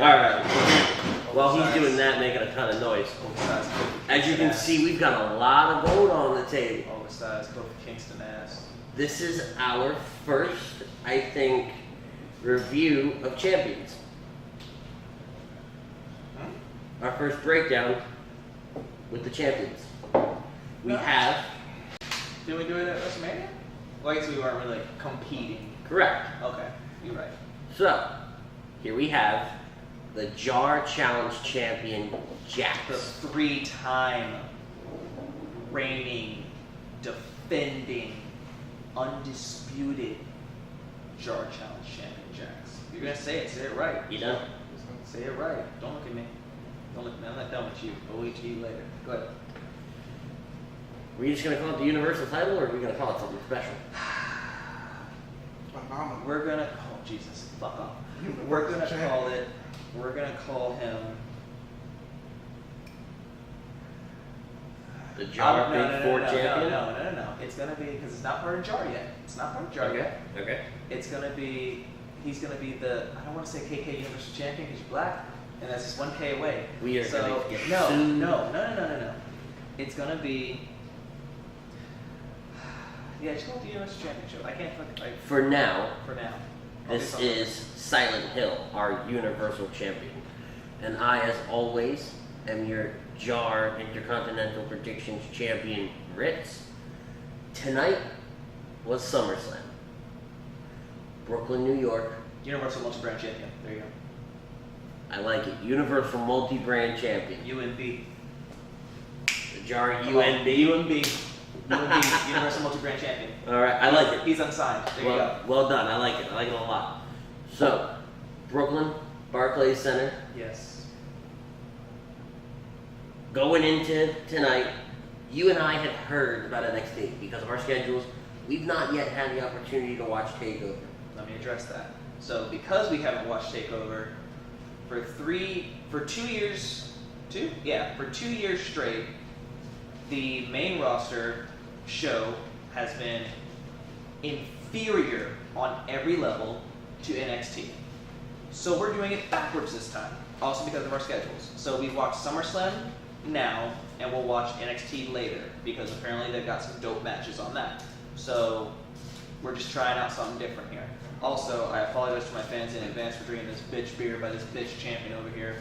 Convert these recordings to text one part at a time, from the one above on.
Alright. While he's doing that, making a ton of noise. As you can see, we've got a lot of gold on the table. Oversized Kofi Kingston ass. This is our first, I think, review of champions. Our first breakdown with the champions. We have. Did we do it at WrestleMania? Well, I guess we weren't really competing. Correct. Okay, you're right. So, here we have the Jar Challenge champion, Jax. The 3-time reigning, defending, undisputed Jar Challenge champion, Jax. You're gonna say it right. You know? Say it right. Don't look at me. Don't look at me. I'm not done with you. I'll wait to you later. Go ahead. Were you just going to call it the Universal title, or are we going to call it something special? We're going to... Oh, Jesus. Fuck off. We're going to call it... We're going to call him... The Jar Big Four champion? No. It's going to be... Because it's not part of Jar yet. It's not part of Jar yet. Okay. It's going to be... He's going to be the... I don't want to say KK Universal Champion because you're black. And that's just 1K away. We are going to get sued. No. It's going to be... Yeah, just call it the Universal Championship. I can't fucking... For now, this is Silent Hill, our Universal Champion. And I, as always, am your Jar Intercontinental Predictions Champion, Ritz. Tonight was SummerSlam. Brooklyn, New York. Universal Multi-Brand Champion. There you go. I like it. Universal Multi-Brand Champion. UNB. The Jar UNB. Universal Multi-Brand Champion. Alright, I like it. He's unsigned. There you go. Well done. I like it. I like it a lot. So, Brooklyn, Barclays Center. Yes. Going into tonight, you and I had heard about NXT because of our schedules. We've not yet had the opportunity to watch TakeOver. Let me address that. So, because we haven't watched TakeOver for 2 years, for 2 years straight, the main roster show has been inferior on every level to NXT. So we're doing it backwards this time, also because of our schedules. So we've watched SummerSlam now, and we'll watch NXT later, because apparently they've got some dope matches on that. So we're just trying out something different here. Also, I apologize to my fans in advance for drinking this bitch beer by this bitch champion over here,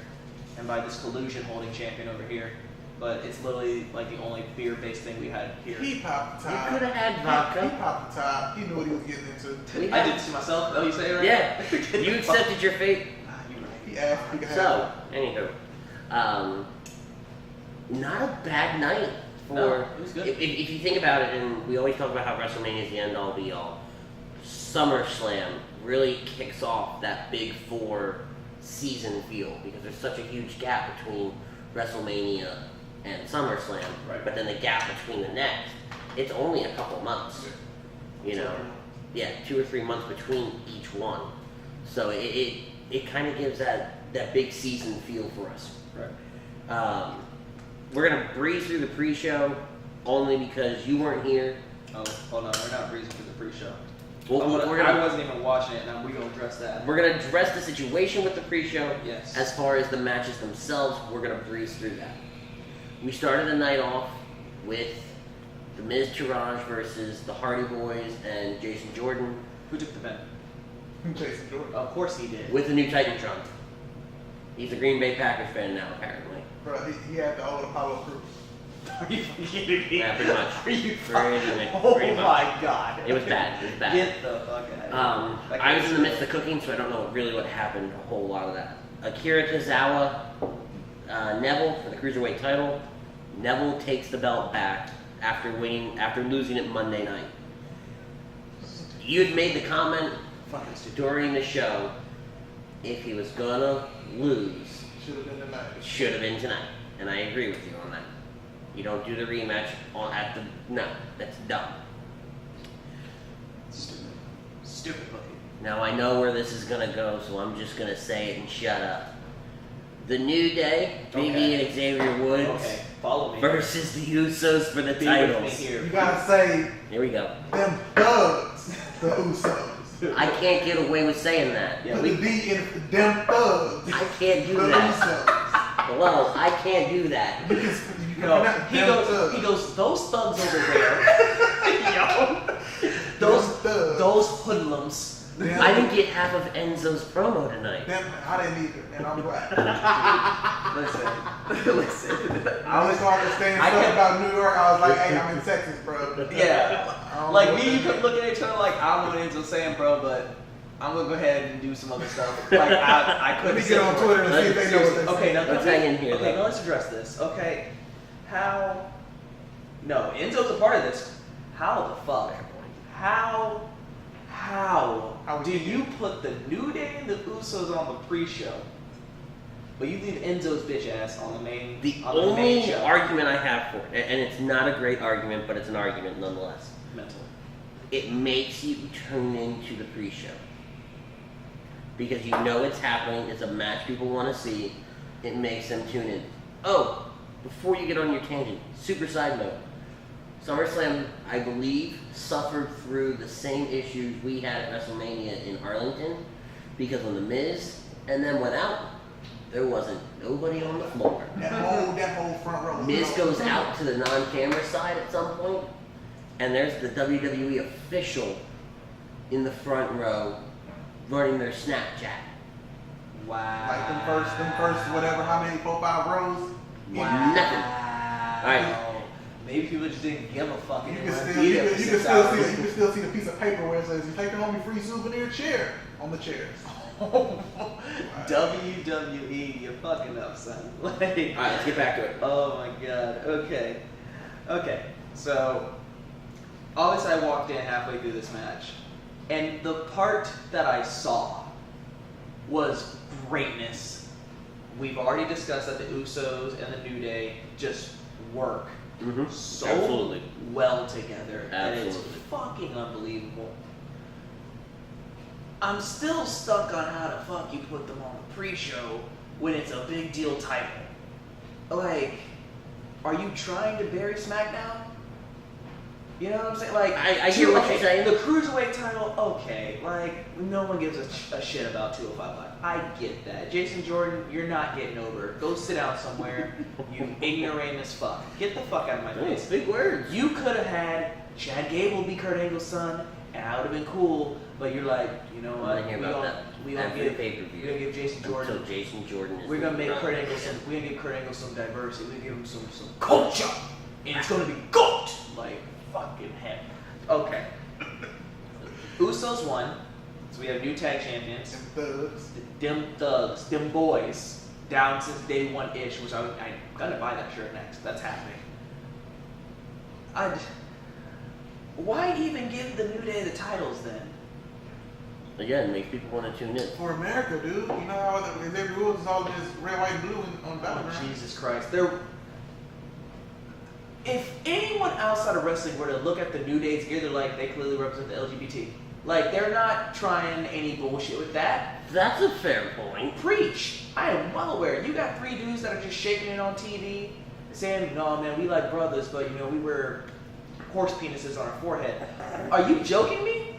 and by this collusion holding champion over here. But it's literally like the only beer-based thing we had here. He popped the top. You could have had vodka. He popped the top. He knew what he was getting into. I did it to myself. Oh, you say it right? Yeah. You accepted your fate. You're right. He asked if he could have So, anywho, not a bad night for. No, it was good. If you think about it, and we always talk about how WrestleMania is the end all be all. SummerSlam really kicks off that Big Four season feel because there's such a huge gap between WrestleMania and SummerSlam, right. But then the gap between the next, it's only a couple months, you know, 2 or 3 months between each one. So it kind of gives that big season feel for us. Right. We're gonna breeze through the pre-show only because you weren't here. Oh, hold on, we're not breezing through the pre-show. Well, I wasn't even watching it, and we're gonna address that. We're gonna address the situation with the pre-show. Yes. As far as the matches themselves, we're gonna breeze through that. We started the night off with the Miz Taraj versus the Hardy Boys and Jason Jordan. Who took the pin? Jason Jordan. Of course he did. With the new Titantron. He's a Green Bay Packers fan now, apparently. Bro, he had the old Apollo Crews. Are you kidding me? Yeah, pretty much. Are you Oh my God. It was bad. It was bad. Get the fuck out of here. I was in the midst of cooking, so I don't know really what happened, a whole lot of that. Akira Tozawa, Neville for the Cruiserweight title. Neville takes the belt back after losing it Monday night. You had made the comment during the show, if he was gonna lose, should have been tonight. it should have been tonight. And I agree with you on that. You don't do the rematch no, that's dumb. Stupid booking. Now I know where this is gonna go, so I'm just gonna say it and shut up. The New Day, Big E and Xavier Woods Follow me. versus the Usos for the Be titles. with me here. You gotta say Here we go. them thugs, the Usos. I can't get away with saying that. Yeah, Put the D in them thugs. I can't do The that. Usos. Hello, I can't do that. You can No, pronounce he them goes. thugs. He goes. Those thugs over there. Yo, those thugs. those hoodlums. Them- I didn't get half of Enzo's promo tonight. Them, I didn't either, and I'm black. Listen. I only started saying I stuff kept- about New York. I was like, hey, I'm in Texas, bro. Yeah. I don't Like know me, what you that kept looking at each other like I don't know what Enzo's saying, bro, but I'm gonna go ahead and do some other stuff. Like I Let couldn't me say get on more. Twitter and see if they know what Seriously. they're Okay, now Let's hang in here, Okay, though. now let's address this. Okay, how? No, Enzo's a part of this. How the fuck? How do you put the New Day and the Usos on the pre-show, but you leave Enzo's bitch ass on the main? The on the main only show? argument I have for it, and it's not a great argument, but it's an argument nonetheless. Mental. It makes you tune into the pre-show. Because you know it's happening, it's a match people want to see, it makes them tune in. Oh, before you get on your tangent, super side note. SummerSlam, I believe, suffered through the same issues we had at WrestleMania in Arlington, because when The Miz and them went out, there wasn't nobody on the floor. That whole front row. Miz goes out to the non-camera side at some point, and there's the WWE official in the front row running their Snapchat. Wow. Like them first, whatever, how many, 4, 5 rows. Wow. Nothing. All right. Maybe people just didn't give a fuck. You and can went still, beat you it can, for you can 6 still hours. see, you can still see the piece of paper where it says, "You take home your free souvenir chair" on the chairs. WWE, you're fucking up, son. Like, All right, let's get back to it. oh my god. Okay. So, obviously, I walked in halfway through this match, and the part that I saw was greatness. We've already discussed that the Usos and the New Day just work Mm-hmm. so Absolutely. well together, and it's Absolutely. fucking unbelievable. I'm still stuck on how the fuck you put them on the pre-show when it's a big deal title. Like, are you trying to bury SmackDown? You know what I'm saying? Like, I hear what you're saying. The Cruiserweight title, okay, like, no one gives a shit about 205 Live. I get that. Jason Jordan, you're not getting over. Go sit down somewhere, you ignoramus fuck. Get the fuck out of my face. Big words. You could have had Chad Gable be Kurt Angle's son, and I would have been cool, but you're like, you know I what? want to hear about that. We don't After the give, pay-per-view. we're gonna give Jason Jordan. Until Jason Jordan is We're gonna make Kurt Angle some. We're gonna give Kurt Angle some diversity. We're gonna give him some culture, and it's gonna be GOAT. Like fucking hell. Okay. Usos won, so we have new tag champions. Them thugs. Them thugs, them boys, down since day one ish. Which I gotta buy that shirt next. That's happening. Why even give the New Day the titles then? Again, makes people want to tune in. For America, dude. You know how every rule is all just red, white, and blue on Oh, Battleground. Jesus Christ. If anyone outside of wrestling were to look at the New Day's gear, they're like, they clearly represent the LGBT. Like, they're not trying any bullshit with that. That's a fair point. Preach. I am well aware. You got 3 dudes that are just shaking it on TV, saying, no, man, we like brothers, but, you know, we wear horse penises on our forehead. Are you joking me?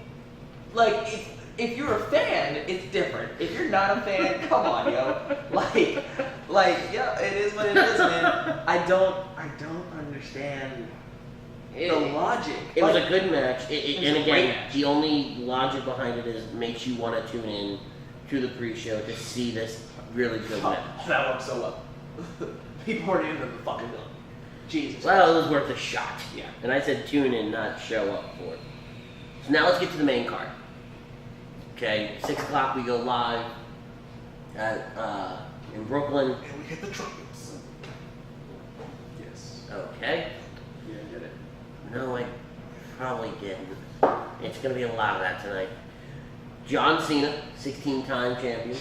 Like, if you're a fan, it's different. If you're not a fan, come on, yo. Like, yeah, it is what it is, man. I don't understand the logic. It was Like, a good match. It was And a great again, match. the only logic behind it is makes you want to tune in to the pre-show to see this really good match. that worked so well. People weren't into the fucking building. Jesus. Well, it was worth a shot. Yeah. And I said tune in, not show up for it. So now let's get to the main card. Okay, 6 o'clock we go live at, in Brooklyn. And we hit the trumpets. Yes. Okay. Yeah, I get it. No, I probably didn't. It's going to be a lot of that tonight. John Cena, 16-time champion,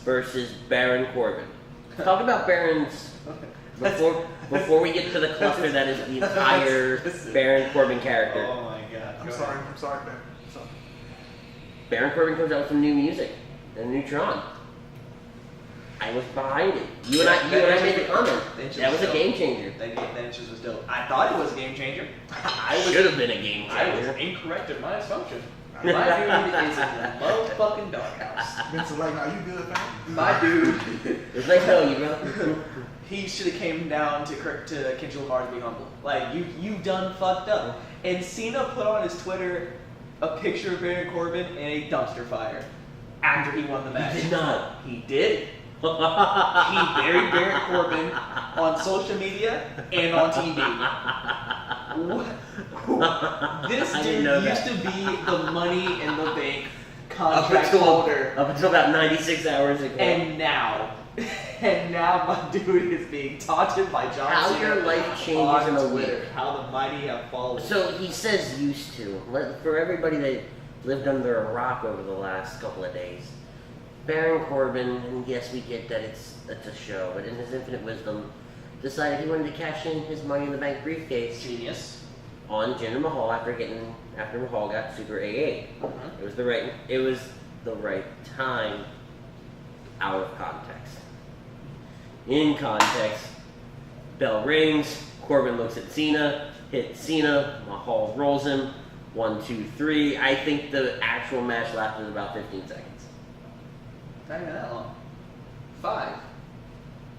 versus Baron Corbin. Talk about Baron's before we get to the cluster that is the entire Baron Corbin character. Oh my god. I'm Go sorry, ahead. man. Sorry. Baron Corbin comes out with some new music and a new Tron. I was behind it. You and I made the comment. That was a game changer. That entrance was dope. I thought it was a game changer. I Should have been a game I was changer. incorrect in my assumption. My dude is in the motherfucking doghouse. Vincent, like, nah, you good, fam? My dude. It's like, no, you bro. He should have came down to Kendrick Lamar to be humble. Like, you done fucked up. And Cena put on his Twitter a picture of Baron Corbin in a dumpster fire after he won the match. He did not. He did. He buried Baron Corbin on social media and on TV. This dude used to be the Money in the Bank contract holder. Up until about 96 hours ago. And now my dude is being taunted by John How Cena your life changes in a on week. Twitter. How the mighty have fallen. So he says used to. For everybody that lived under a rock over the last couple of days, Baron Corbin, and yes, we get that it's a show, but in his infinite wisdom, decided he wanted to cash in his Money in the Bank briefcase Genius. on Jinder Mahal after Mahal got Super AA. It was the right time. Out of context. In context, bell rings. Corbin looks at Cena, hits Cena. Mahal rolls him. 1, 2, 3. I think the actual match lasted about 15 seconds. Not even that long. 5.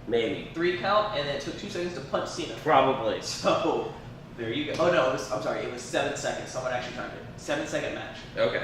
Maybe. 3 count, and then it took 2 seconds to punch Cena. Probably. So, there you go. Oh no, it was 7 seconds. Someone actually timed it. 7-second match. Okay.